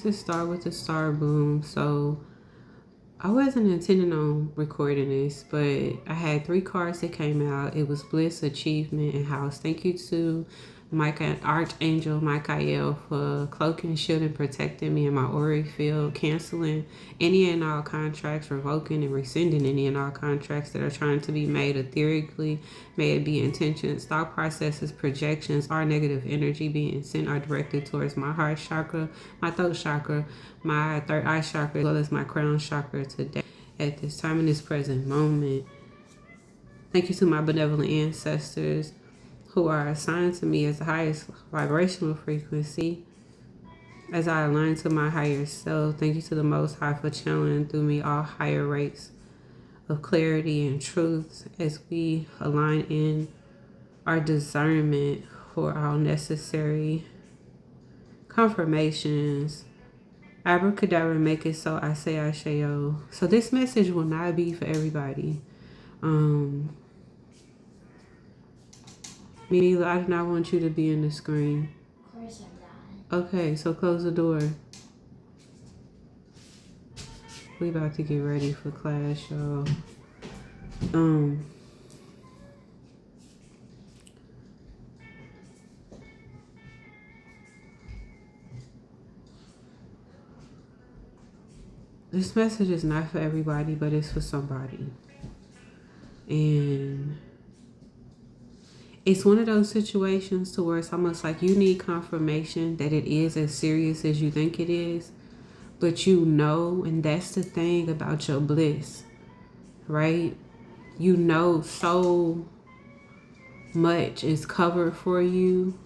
To start with the star boom. So I wasn't intending on recording this, but I had 3 cards that came out. It was Bliss, Achievement, and House. Thank you to Archangel Michael for cloaking, shielding, protecting me in my auric field, canceling any and all contracts, revoking and rescinding any and all contracts that are trying to be made etherically, may it be intentions, thought processes, projections, or negative energy being sent or directed towards my heart chakra, my throat chakra, my third eye chakra, as well as my crown chakra today at this time in this present moment. Thank you to my benevolent ancestors who are assigned to me as the highest vibrational frequency as I align to my higher self. Thank you to the Most High for channeling through me all higher rates of clarity and truth as we align in our discernment for all necessary confirmations. Abracadabra, make it so. I say I shall. So this message will not be for everybody. Mila, I do not want you to be in the screen. Of course I'm not. Okay, so close the door. We about to get ready for class, y'all. This message is not for everybody, but it's for somebody. And it's one of those situations to where it's almost like you need confirmation that it is as serious as you think it is. But you know, and that's the thing about your bliss, right? You know so much is covered for you.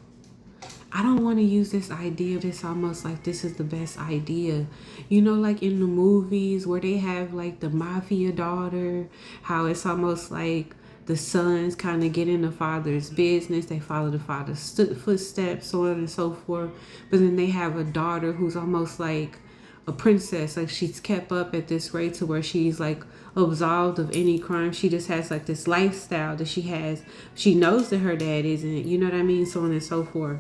I don't want to use this idea. It's almost like this is the best idea. You know, like in the movies where they have like the mafia daughter, how it's almost like the sons kind of get in the father's business. They follow the father's footsteps, so on and so forth. But then they have a daughter who's almost like a princess. Like she's kept up at this rate to where she's like absolved of any crime. She just has like this lifestyle that she has. She knows that her dad isn't, you know what I mean? So on and so forth.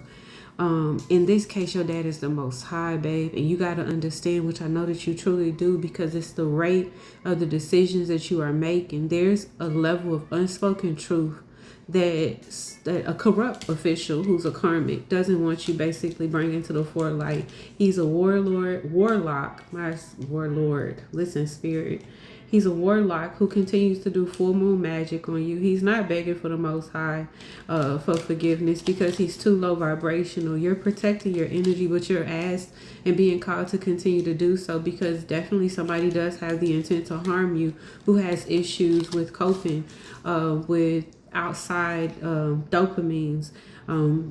In this case, your dad is the Most High, babe, and you got to understand, which I know that you truly do, because it's the rate of the decisions that you are making. There's a level of unspoken truth that a corrupt official who's a karmic doesn't want you basically bringing to the forelight. He's a warlock, listen, spirit. He's a warlock who continues to do full moon magic on you. He's not begging for the Most High for forgiveness because he's too low vibrational. You're protecting your energy, but you're asked and being called to continue to do so because definitely somebody does have the intent to harm you who has issues with coping with outside dopamines.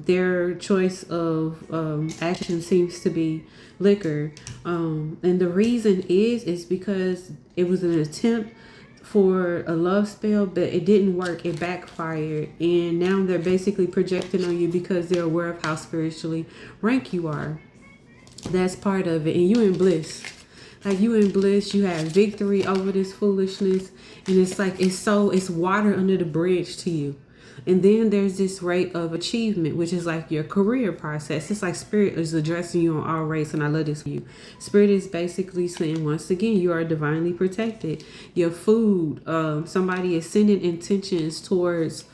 Their choice of action seems to be liquor. And the reason is because it was an attempt for a love spell, but it didn't work. It backfired. And now they're basically projecting on you because they're aware of how spiritually rank you are. That's part of it. And you in bliss. Like you in bliss, you have victory over this foolishness. And it's like, it's water under the bridge to you. And then there's this rate of achievement, which is like your career process. It's like Spirit is addressing you on all rates, and I love this for you. Spirit is basically saying, once again, you are divinely protected. Your food, somebody is sending intentions towards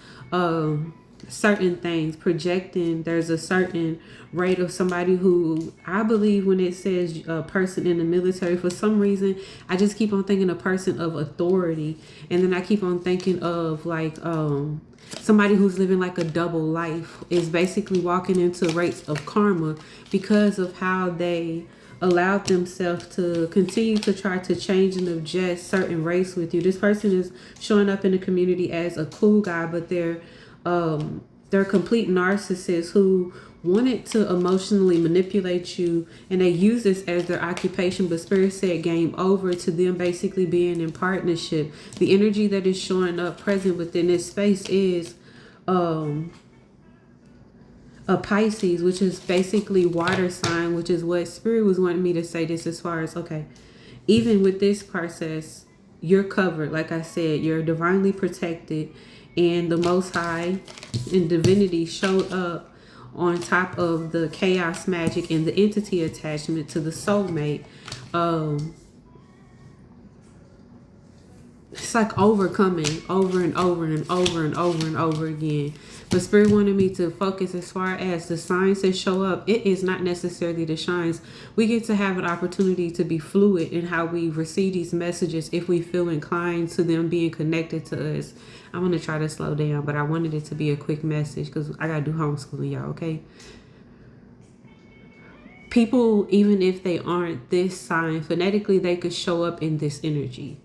certain things, projecting. There's a certain rate of somebody who, I believe when it says a person in the military, for some reason, I just keep on thinking a person of authority. And then I keep on thinking of like, somebody who's living like a double life is basically walking into rates of karma because of how they allowed themselves to continue to try to change and adjust certain race with you. This person is showing up in the community as a cool guy, but they're complete narcissists who wanted to emotionally manipulate you, and they use this as their occupation, but Spirit said game over to them basically being in partnership. The energy that is showing up present within this space is a Pisces, which is basically water sign, which is what Spirit was wanting me to say this as far as, okay, even with this process, you're covered. Like I said, you're divinely protected, and the Most High and divinity showed up on top of the chaos magic and the entity attachment to the soulmate. It's like overcoming over and over and over and over and over again. But Spirit wanted me to focus as far as the signs that show up. It is not necessarily the shines. We get to have an opportunity to be fluid in how we receive these messages if we feel inclined to them being connected to us. I'm going to try to slow down, but I wanted it to be a quick message because I got to do homeschooling, y'all, okay? People, even if they aren't this sign, phonetically, they could show up in this energy.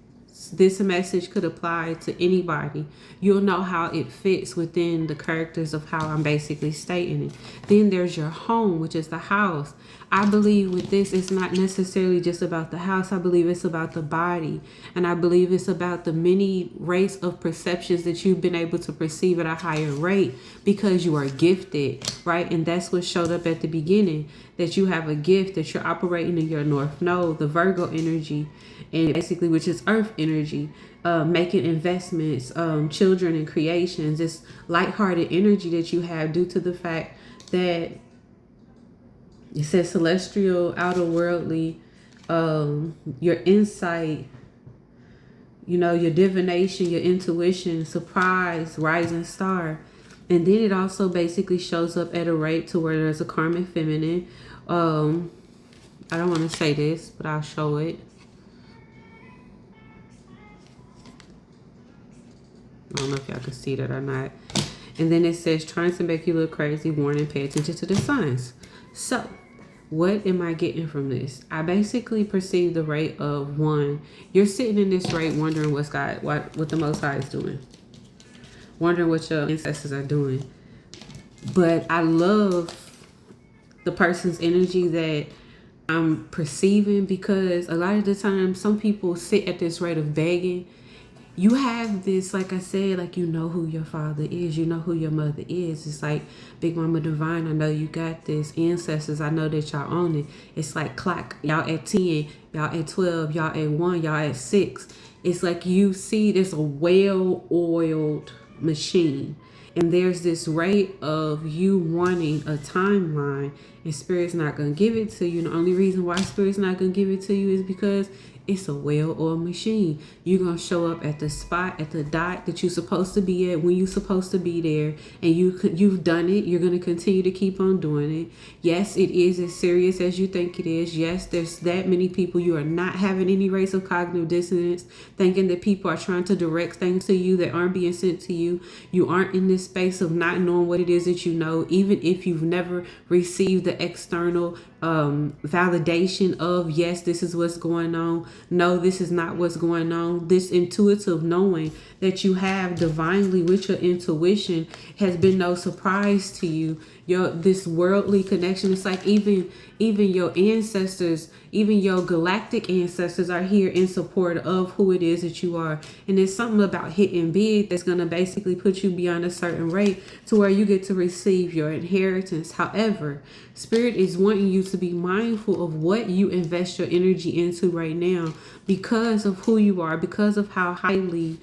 This message could apply to anybody. You'll know how it fits within the characters of how I'm basically stating it. Then there's your home, which is the house. I believe with this, it's not necessarily just about the house. I believe it's about the body. And I believe it's about the many rates of perceptions that you've been able to perceive at a higher rate because you are gifted, right? And that's what showed up at the beginning, that you have a gift, that you're operating in your North Node, the Virgo energy, and basically, which is earth energy, making investments, children and creations, this lighthearted energy that you have due to the fact that it says celestial, outer worldly, your insight, your divination, your intuition, surprise, rising star. And then it also basically shows up at a rate to where there's a karmic feminine. I don't want to say this, but I'll show it. I don't know if y'all can see that or not. And then it says, trying to make you look crazy, warning, pay attention to the signs. So, what am I getting from this? I basically perceive the rate of 1. You're sitting in this rate wondering what the Most High is doing. Wondering what your ancestors are doing. But I love the person's energy that I'm perceiving, because a lot of the time, some people sit at this rate of begging. You have this, like I said, like you know who your father is, you know who your mother is. It's like, Big Mama Divine, I know you got this. Ancestors, I know that y'all own it. It's like clock, y'all at 10, y'all at 12, y'all at 1, y'all at 6. It's like you see there's a well-oiled machine. And there's this rate of you wanting a timeline, and Spirit's not going to give it to you. And the only reason why Spirit's not going to give it to you is because it's a well-oiled machine. You're going to show up at the spot, at the dot that you're supposed to be at when you're supposed to be there. And you've done it. You're going to continue to keep on doing it. Yes, it is as serious as you think it is. Yes, there's that many people. You are not having any rates of cognitive dissonance, thinking that people are trying to direct things to you that aren't being sent to you. You aren't in this space of not knowing what it is that you know, even if you've never received the external validation of, yes, this is what's going on. No, this is not what's going on. This intuitive knowing that you have divinely with your intuition has been no surprise to you. This worldly connection, it's like even your ancestors, even your galactic ancestors are here in support of who it is that you are. And there's something about hitting big that's going to basically put you beyond a certain rate to where you get to receive your inheritance. However, Spirit is wanting you to be mindful of what you invest your energy into right now, because of who you are, because of how highly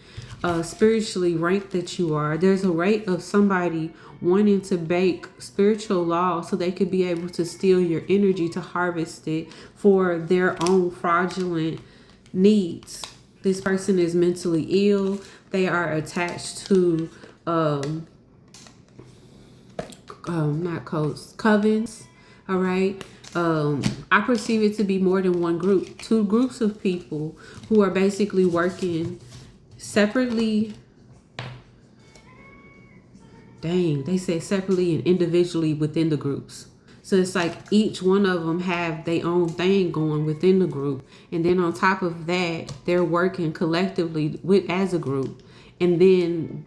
spiritually ranked that you are. There's a rate of somebody wanting to bake spiritual law so they could be able to steal your energy to harvest it for their own fraudulent needs. This person is mentally ill. They are attached to not codes, covens. All right. I perceive it to be more than one group, 2 groups of people who are basically working separately. Dang, they say separately and individually within the groups. So it's like each one of them have their own thing going within the group. And then on top of that, they're working collectively as a group. And then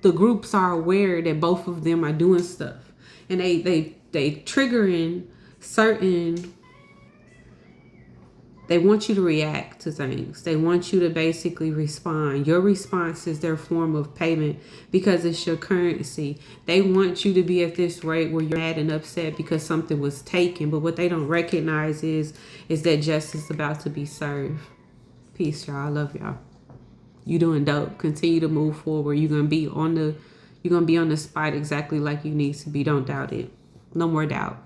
the groups are aware that both of them are doing stuff. And they triggering certain. They want you to react to things. They want you to basically respond. Your response is their form of payment because it's your currency. They want you to be at this rate where you're mad and upset because something was taken. But what they don't recognize is that justice is about to be served. Peace, y'all. I love y'all. You doing dope. Continue to move forward. You're going to be on the You're going to be on the spot exactly like you need to be. Don't doubt it. No more doubt.